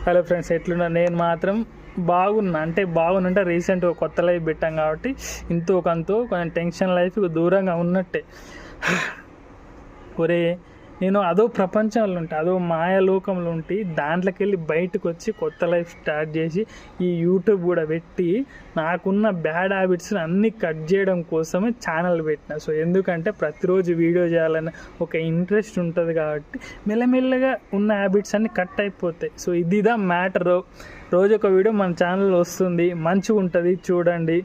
Hello friends, ఎట్లున్నా? నేను మాత్రం బాగున్నా. అంటే రీసెంట్గా కొత్త లైఫ్ పెట్టాం కాబట్టి ఇంతో కొంచెం టెన్షన్ లైఫ్ దూరంగా ఉన్నట్టే. ఒరే, నేను అదో ప్రపంచంలో ఉంటే, అదో మాయాలోకంలో ఉంటే, దాంట్లోకి వెళ్ళి బయటకు వచ్చి కొత్త లైఫ్ స్టార్ట్ చేసి ఈ యూట్యూబ్ కూడా పెట్టి నాకున్న బ్యాడ్ హ్యాబిట్స్ని అన్నీ కట్ చేయడం కోసమే ఛానల్ పెట్టిన. సో ఎందుకంటే ప్రతిరోజు వీడియో చేయాలని ఒక ఇంట్రెస్ట్ ఉంటుంది కాబట్టి మెల్లమెల్లగా ఉన్న హ్యాబిట్స్ అన్నీ కట్ అయిపోతాయి. సో ఇదిదా మ్యాటరు. రోజు ఒక వీడియో మన ఛానల్లో వస్తుంది, మంచిగా ఉంటుంది, చూడండి.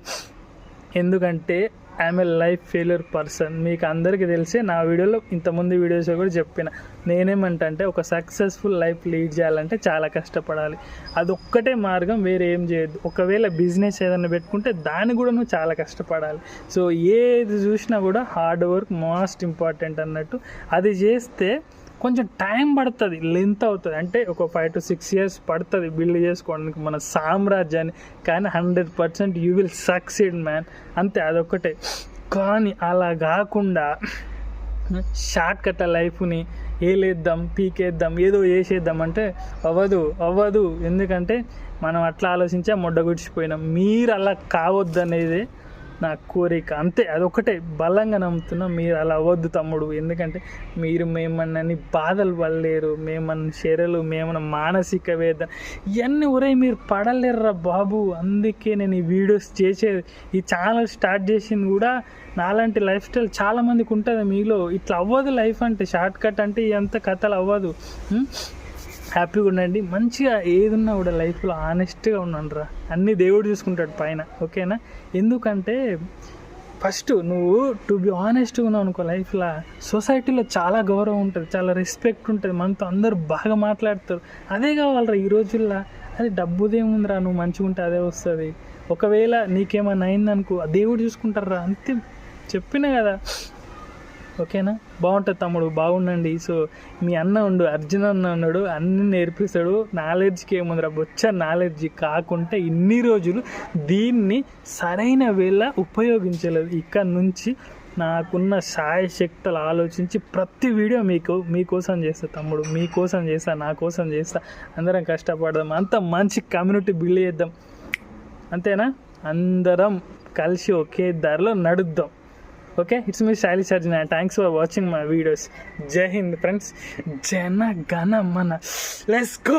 ఎందుకంటే I'm a life failure person. మీకు అందరికీ తెలిసే, నా వీడియోలో ఇంతకుముందు వీడియోస్లో కూడా చెప్పిన. నేనేమంటే ఒక సక్సెస్ఫుల్ లైఫ్ లీడ్ చేయాలంటే చాలా కష్టపడాలి. అదొక్కటే మార్గం, వేరే ఏం చేయొద్దు. ఒకవేళ బిజినెస్ ఏదైనా పెట్టుకుంటే దాన్ని కూడా నువ్వు చాలా కష్టపడాలి. సో ఏది చూసినా కూడా హార్డ్ వర్క్ మోస్ట్ ఇంపార్టెంట్ అన్నట్టు. అది చేస్తే కొంచెం టైం పడుతుంది, లెంత్ అవుతుంది. అంటే ఒక 5 to 6 years పడుతుంది బిల్డ్ చేసుకోవడానికి మన సామ్రాజ్యాన్ని. కానీ 100% యూ విల్ సక్సీడ్ మ్యాన్. అంతే, అదొక్కటే. కానీ అలా కాకుండా షార్ట్ కట్ లైఫ్ని ఏలేద్దాం, పీకేద్దాం, ఏదో చేసేద్దాం అంటే అవ్వదు. ఎందుకంటే మనం అట్లా ఆలోచించా మొడ్డగుడిచిపోయినాం. మీరు అలా కావద్దనేదే నా కోరిక, అంతే. అదొకటే బలంగా నమ్ముతున్నా. మీరు అలా అవ్వద్దు తమ్ముడు. ఎందుకంటే మీరు మేమన్నని బాధలు పడలేరు, మేమన్న చర్యలు, మేమన్న మానసిక వేదన ఇవన్నీ మీరు పడలేరురా బాబు. అందుకే నేను ఈ వీడియోస్ చేసేది, ఈ ఛానల్ స్టార్ట్ చేసింది కూడా. నాలాంటి లైఫ్ స్టైల్ చాలామందికి ఉంటుంది. మీలో ఇట్లా అవ్వదు లైఫ్ అంటే, షార్ట్ కట్ అంటే ఇదంతా కథలు అవ్వదు. హ్యాపీగా ఉండండి, మంచిగా ఏది ఉన్నా కూడా లైఫ్లో ఆనెస్ట్గా ఉన్నానురా. అన్నీ దేవుడు చూసుకుంటాడు పైన, ఓకేనా? ఎందుకంటే ఫస్ట్ నువ్వు టు బి ఆనెస్ట్గా ఉన్నావు అనుకో, లైఫ్లో సొసైటీలో చాలా గౌరవం ఉంటుంది, చాలా రెస్పెక్ట్ ఉంటుంది, మనతో అందరూ బాగా మాట్లాడతారు. అదే కావాలరా ఈ రోజుల్లో. అది డబ్బుదేముందిరా, నువ్వు మంచిగా ఉంటే అదే వస్తుంది. ఒకవేళ నీకేమైనా అయిందనుకో, దేవుడు చూసుకుంటారా, అంతే. చెప్పినా కదా, ఓకేనా? బాగుంటుంది తమ్ముడు, బాగుండండి. సో మీ అన్న అర్జున్ అన్న ఉన్నాడు, అన్నీ నేర్పిస్తాడు. నాలెడ్జ్కి ఏముందిరా, బొచ్చ నాలెడ్జ్. కాకుంటే ఇన్ని రోజులు దీన్ని సరైన వేళ ఉపయోగించలేదు. ఇక్కడ నుంచి నాకున్న శాయశక్తులు ఆలోచించి ప్రతి వీడియో మీకోసం చేస్తా తమ్ముడు, మీకోసం చేస్తా, నా కోసం చేస్తా. అందరం కష్టపడదాం, అంత మంచి కమ్యూనిటీ బిల్డ్ చేద్దాం, అంతేనా? అందరం కలిసి ఒకే దారిలో నడుద్దాం. Okay, it's me stylish Arjun. Thanks for watching my videos. జై హింద్ ఫ్రెండ్స్, జన గణ మన, లెట్స్ గో.